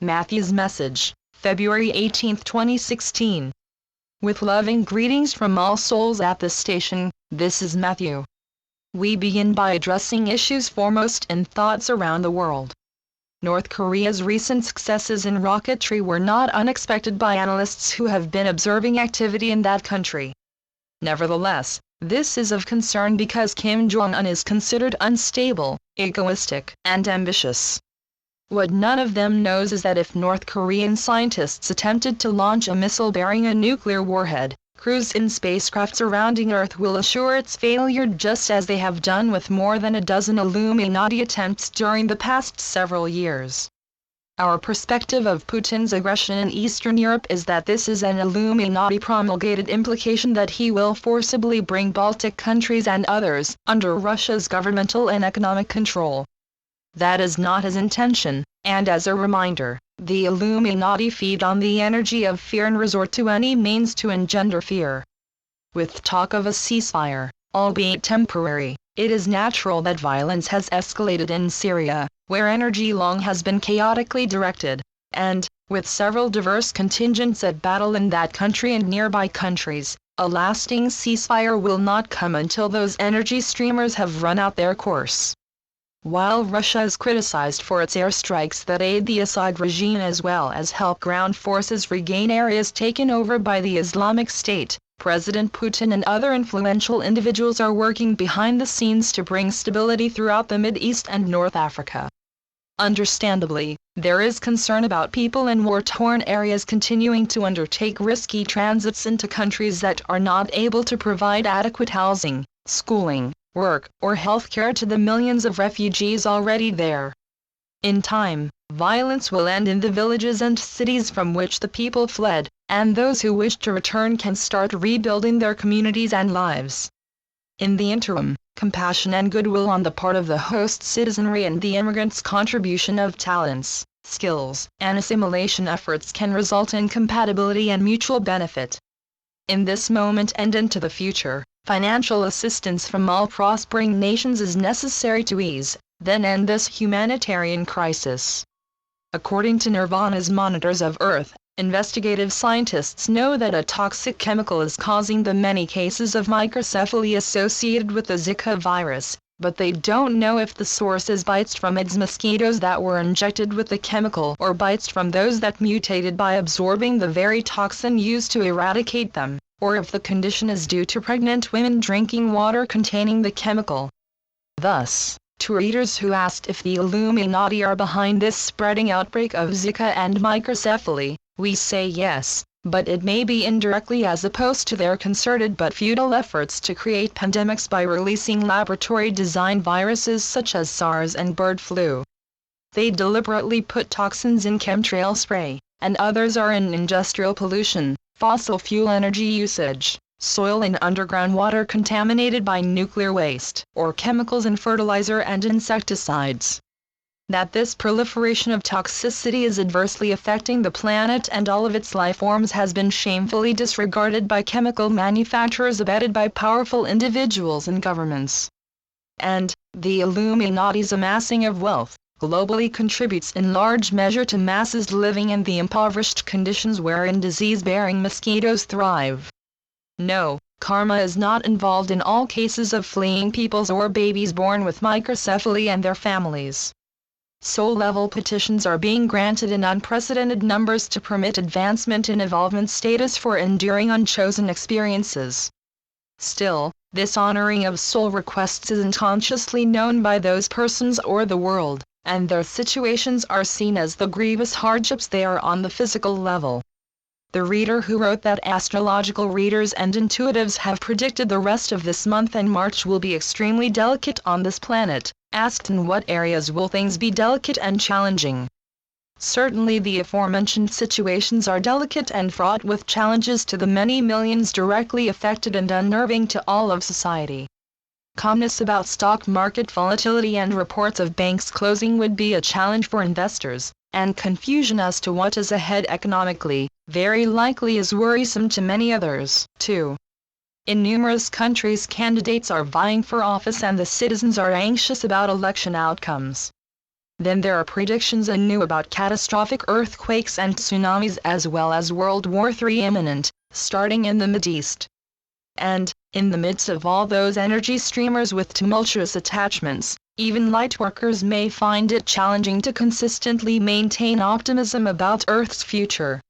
Matthew's message, February 18, 2016. With loving greetings from all souls at this station, this is Matthew. We begin by addressing issues foremost in thoughts around the world. North Korea's recent successes in rocketry were not unexpected by analysts who have been observing activity in that country. Nevertheless, this is of concern because Kim Jong-un is considered unstable, egoistic, and ambitious. What none of them knows is that if North Korean scientists attempted to launch a missile bearing a nuclear warhead, crews in spacecraft surrounding Earth will assure its failure, just as they have done with more than a dozen Illuminati attempts during the past several years. Our perspective of Putin's aggression in Eastern Europe is that this is an Illuminati promulgated implication that he will forcibly bring Baltic countries and others under Russia's governmental and economic control. That is not his intention, and as a reminder, the Illuminati feed on the energy of fear and resort to any means to engender fear. With talk of a ceasefire, albeit temporary, it is natural that violence has escalated in Syria, where energy long has been chaotically directed, and, with several diverse contingents at battle in that country and nearby countries, a lasting ceasefire will not come until those energy streamers have run out their course. While Russia is criticized for its airstrikes that aid the Assad regime as well as help ground forces regain areas taken over by the Islamic State, President Putin and other influential individuals are working behind the scenes to bring stability throughout the Mideast and North Africa. Understandably, there is concern about people in war-torn areas continuing to undertake risky transits into countries that are not able to provide adequate housing, schooling, work, or health care to the millions of refugees already there. In time, violence will end in the villages and cities from which the people fled, and those who wish to return can start rebuilding their communities and lives. In the interim, compassion and goodwill on the part of the host citizenry and the immigrants' contribution of talents, skills, and assimilation efforts can result in compatibility and mutual benefit. In this moment and into the future, financial assistance from all prospering nations is necessary to ease, then end this humanitarian crisis. According to Nirvana's Monitors of Earth, investigative scientists know that a toxic chemical is causing the many cases of microcephaly associated with the Zika virus, but they don't know if the source is bites from AIDS mosquitoes that were injected with the chemical or bites from those that mutated by absorbing the very toxin used to eradicate them, or if the condition is due to pregnant women drinking water containing the chemical. Thus, to readers who asked if the Illuminati are behind this spreading outbreak of Zika and microcephaly, we say yes, but it may be indirectly as opposed to their concerted but futile efforts to create pandemics by releasing laboratory-designed viruses such as SARS and bird flu. They deliberately put toxins in chemtrail spray, and others are in industrial pollution, fossil fuel energy usage, soil and underground water contaminated by nuclear waste, or chemicals in fertilizer and insecticides. That this proliferation of toxicity is adversely affecting the planet and all of its life forms has been shamefully disregarded by chemical manufacturers abetted by powerful individuals and governments. And, the Illuminati's amassing of wealth globally contributes in large measure to masses living in the impoverished conditions wherein disease-bearing mosquitoes thrive. No, karma is not involved in all cases of fleeing peoples or babies born with microcephaly and their families. Soul-level petitions are being granted in unprecedented numbers to permit advancement in evolvement status for enduring unchosen experiences. Still, this honoring of soul requests is unconsciously known by those persons or the world, and their situations are seen as the grievous hardships they are on the physical level. The reader who wrote that astrological readers and intuitives have predicted the rest of this month and March will be extremely delicate on this planet, asked in what areas will things be delicate and challenging. Certainly the aforementioned situations are delicate and fraught with challenges to the many millions directly affected and unnerving to all of society. Calmness about stock market volatility and reports of banks closing would be a challenge for investors, and confusion as to what is ahead economically, very likely is worrisome to many others, too. In numerous countries, candidates are vying for office and the citizens are anxious about election outcomes. Then there are predictions anew about catastrophic earthquakes and tsunamis as well as World War III imminent, starting in the Mideast. And, in the midst of all those energy streamers with tumultuous attachments, even lightworkers may find it challenging to consistently maintain optimism about Earth's future.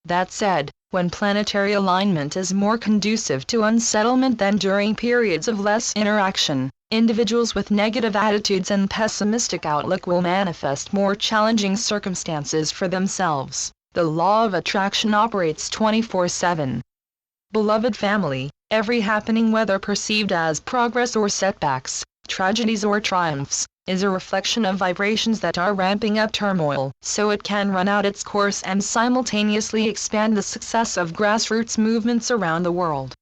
That said, when planetary alignment is more conducive to unsettlement than during periods of less interaction, individuals with negative attitudes and pessimistic outlook will manifest more challenging circumstances for themselves. The law of attraction operates 24/7. Beloved family, every happening, whether perceived as progress or setbacks, tragedies or triumphs, is a reflection of vibrations that are ramping up turmoil, so it can run out its course and simultaneously expand the success of grassroots movements around the world.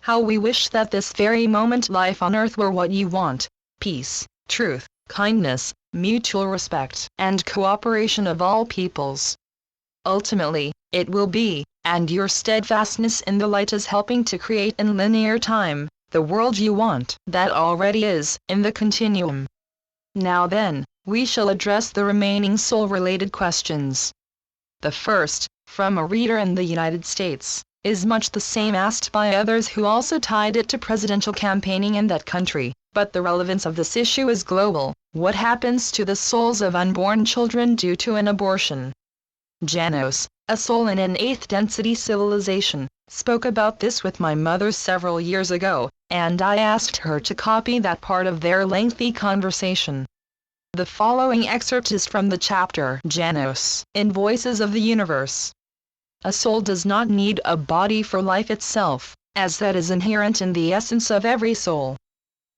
How we wish that this very moment life on earth were what you want: peace, truth, kindness, mutual respect, and cooperation of all peoples. Ultimately, it will be, and your steadfastness in the light is helping to create in linear time, the world you want, that already is, in the continuum. Now then, we shall address the remaining soul-related questions. The first, from a reader in the United States, is much the same asked by others who also tied it to presidential campaigning in that country, but the relevance of this issue is global. What happens to the souls of unborn children due to an abortion? Janos, a soul in an 8th density civilization, spoke about this with my mother several years ago, and I asked her to copy that part of their lengthy conversation. The following excerpt is from the chapter Janos in Voices of the Universe. A soul does not need a body for life itself, as that is inherent in the essence of every soul.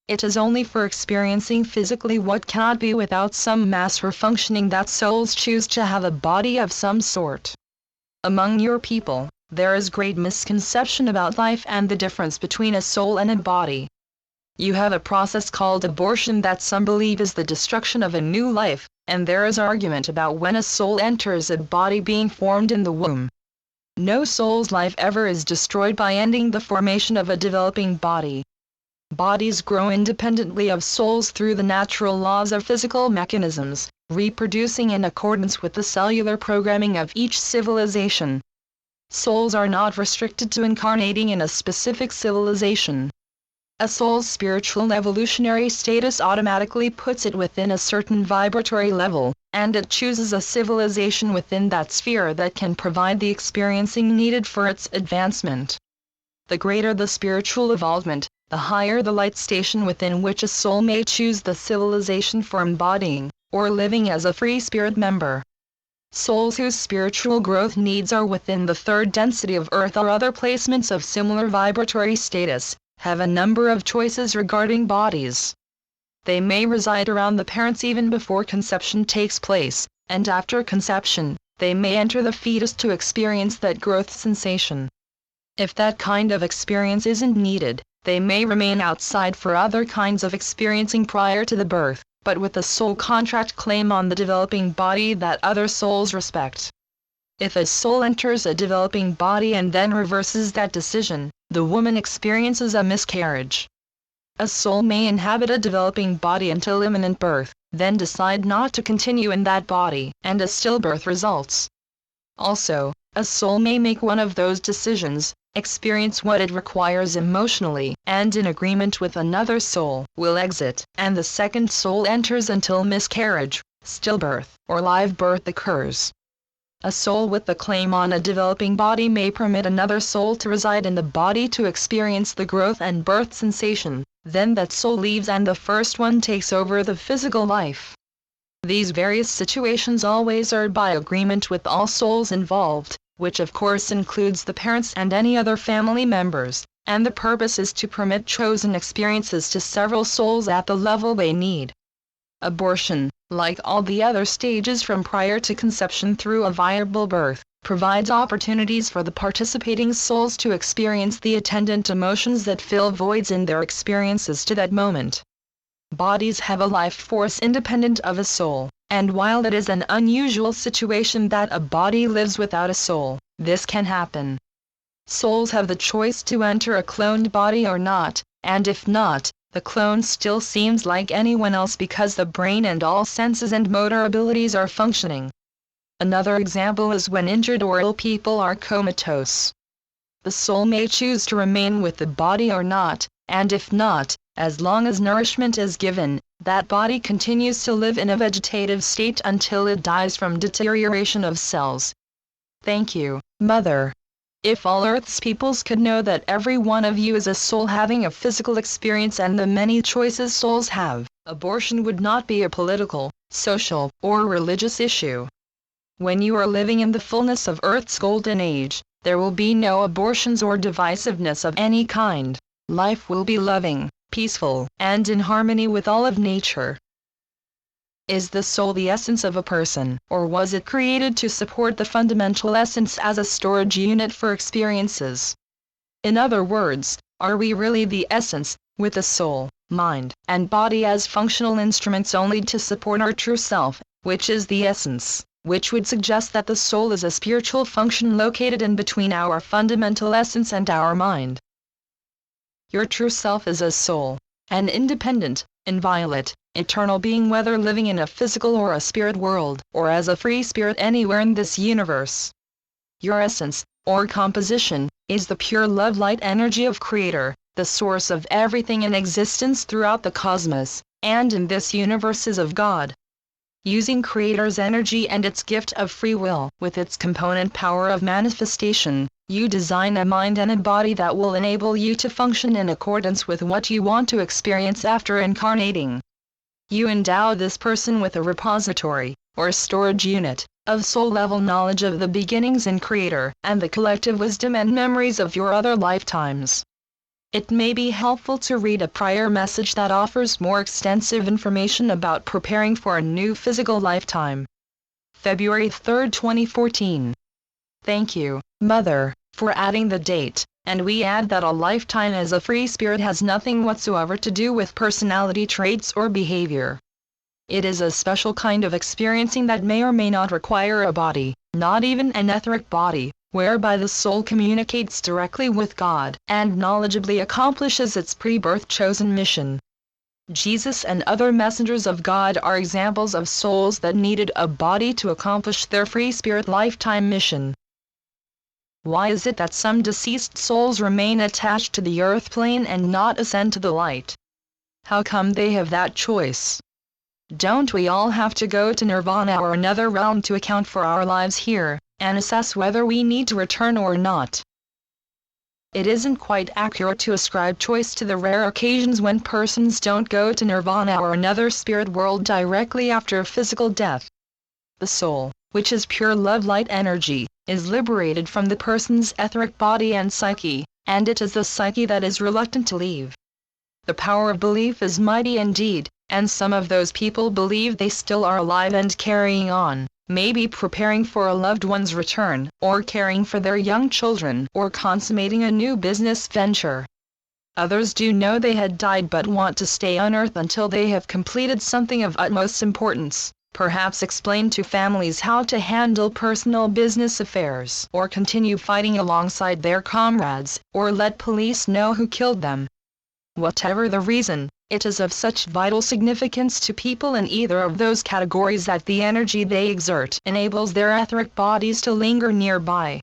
It is only for experiencing physically what cannot be without some mass for functioning that souls choose to have a body of some sort. Among your people, there is great misconception about life and the difference between a soul and a body. You have a process called abortion that some believe is the destruction of a new life, and there is argument about when a soul enters a body being formed in the womb. No soul's life ever is destroyed by ending the formation of a developing body. Bodies grow independently of souls through the natural laws of physical mechanisms, reproducing in accordance with the cellular programming of each civilization. Souls are not restricted to incarnating in a specific civilization. A soul's spiritual evolutionary status automatically puts it within a certain vibratory level, and it chooses a civilization within that sphere that can provide the experiencing needed for its advancement. The greater the spiritual evolvement, the higher the light station within which a soul may choose the civilization for embodying, or living as a free spirit member. Souls whose spiritual growth needs are within the 3rd density of Earth or other placements of similar vibratory status, have a number of choices regarding bodies. They may reside around the parents even before conception takes place, and after conception, they may enter the fetus to experience that growth sensation. If that kind of experience isn't needed, they may remain outside for other kinds of experiencing prior to the birth, but with a soul contract claim on the developing body that other souls respect. If a soul enters a developing body and then reverses that decision, the woman experiences a miscarriage. A soul may inhabit a developing body until imminent birth, then decide not to continue in that body, and a stillbirth results. Also, a soul may make one of those decisions, experience what it requires emotionally, and in agreement with another soul, will exit, and the second soul enters until miscarriage, stillbirth, or live birth occurs. A soul with a claim on a developing body may permit another soul to reside in the body to experience the growth and birth sensation, then that soul leaves and the first one takes over the physical life. These various situations always are by agreement with all souls involved, which of course includes the parents and any other family members, and the purpose is to permit chosen experiences to several souls at the level they need. Abortion, like all the other stages from prior to conception through a viable birth, provides opportunities for the participating souls to experience the attendant emotions that fill voids in their experiences to that moment. Bodies have a life force independent of a soul, and while it is an unusual situation that a body lives without a soul, this can happen. Souls have the choice to enter a cloned body or not, and if not, The clone still seems like anyone else because the brain and all senses and motor abilities are functioning. Another example is when injured or ill people are comatose. The soul may choose to remain with the body or not, and if not, as long as nourishment is given, that body continues to live in a vegetative state until it dies from deterioration of cells. Thank you, Mother. If all Earth's peoples could know that every one of you is a soul having a physical experience and the many choices souls have, abortion would not be a political, social, or religious issue. When you are living in the fullness of Earth's golden age, there will be no abortions or divisiveness of any kind. Life will be loving, peaceful, and in harmony with all of nature. Is the soul the essence of a person, or was it created to support the fundamental essence as a storage unit for experiences? In other words, are we really the essence, with the soul, mind, and body as functional instruments only to support our true self, which is the essence, which would suggest that the soul is a spiritual function located in between our fundamental essence and our mind? Your true self is a soul, an independent, inviolate, eternal being, whether living in a physical or a spirit world, or as a free spirit anywhere in this universe. Your essence, or composition, is the pure love light energy of Creator, the source of everything in existence throughout the cosmos, and in this universe is of God. Using Creator's energy and its gift of free will, with its component power of manifestation, you design a mind and a body that will enable you to function in accordance with what you want to experience after incarnating. You endow this person with a repository, or storage unit, of soul-level knowledge of the beginnings in Creator, and the collective wisdom and memories of your other lifetimes. It may be helpful to read a prior message that offers more extensive information about preparing for a new physical lifetime. February 3, 2014. Thank you, Mother, for adding the date, and we add that a lifetime as a free spirit has nothing whatsoever to do with personality traits or behavior. It is a special kind of experiencing that may or may not require a body, not even an etheric body, whereby the soul communicates directly with God, and knowledgeably accomplishes its pre-birth chosen mission. Jesus and other messengers of God are examples of souls that needed a body to accomplish their free spirit lifetime mission. Why is it that some deceased souls remain attached to the earth plane and not ascend to the light? How come they have that choice? Don't we all have to go to nirvana or another realm to account for our lives here, and assess whether we need to return or not? It isn't quite accurate to ascribe choice to the rare occasions when persons don't go to nirvana or another spirit world directly after physical death. The soul, which is pure love light energy, is liberated from the person's etheric body and psyche, and it is the psyche that is reluctant to leave. The power of belief is mighty indeed, and some of those people believe they still are alive and carrying on, maybe preparing for a loved one's return, or caring for their young children, or consummating a new business venture. Others do know they had died but want to stay on earth until they have completed something of utmost importance, perhaps explain to families how to handle personal business affairs, or continue fighting alongside their comrades, or let police know who killed them. Whatever the reason, it is of such vital significance to people in either of those categories that the energy they exert enables their etheric bodies to linger nearby.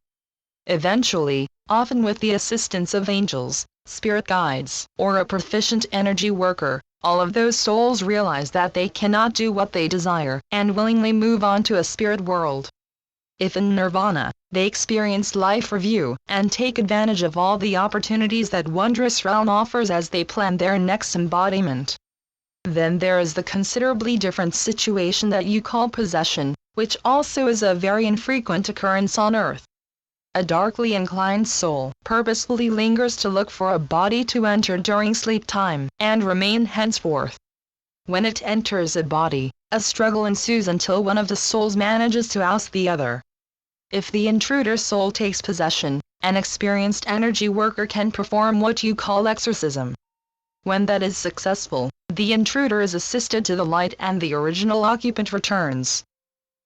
Eventually, often with the assistance of angels, spirit guides, or a proficient energy worker, all of those souls realize that they cannot do what they desire, and willingly move on to a spirit world. If in nirvana, they experience life review, and take advantage of all the opportunities that wondrous realm offers as they plan their next embodiment. Then there is the considerably different situation that you call possession, which also is a very infrequent occurrence on earth. A darkly inclined soul purposefully lingers to look for a body to enter during sleep time, and remain henceforth. When it enters a body, a struggle ensues until one of the souls manages to oust the other. If the intruder soul takes possession, an experienced energy worker can perform what you call exorcism. When that is successful, the intruder is assisted to the light and the original occupant returns.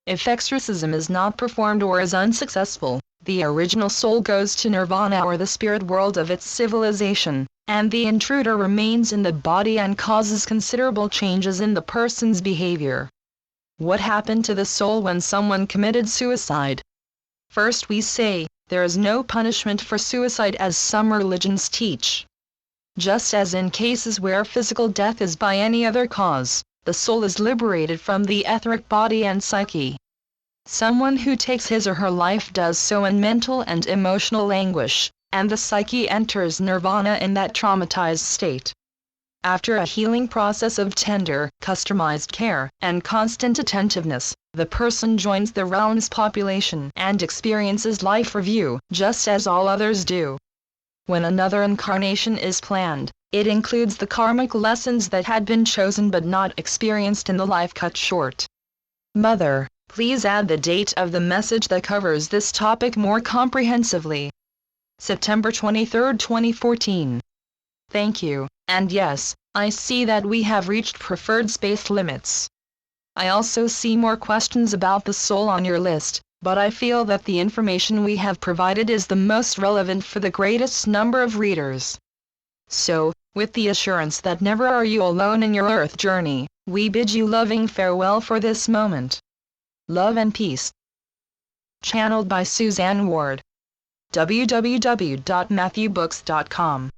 If exorcism is not performed or is unsuccessful, the original soul goes to nirvana or the spirit world of its civilization, and the intruder remains in the body and causes considerable changes in the person's behavior. What happened to the soul when someone committed suicide? First we say, there is no punishment for suicide as some religions teach. Just as in cases where physical death is by any other cause, the soul is liberated from the etheric body and psyche. Someone who takes his or her life does so in mental and emotional anguish, and the psyche enters nirvana in that traumatized state. After a healing process of tender, customized care, and constant attentiveness, the person joins the realm's population and experiences life review, just as all others do. When another incarnation is planned, it includes the karmic lessons that had been chosen but not experienced in the life cut short. Mother, please add the date of the message that covers this topic more comprehensively. September 23, 2014. Thank you, and yes, I see that we have reached preferred space limits. I also see more questions about the soul on your list, but I feel that the information we have provided is the most relevant for the greatest number of readers. So, with the assurance that never are you alone in your earth journey, we bid you loving farewell for this moment. Love and peace. Channeled by Suzanne Ward. www.matthewbooks.com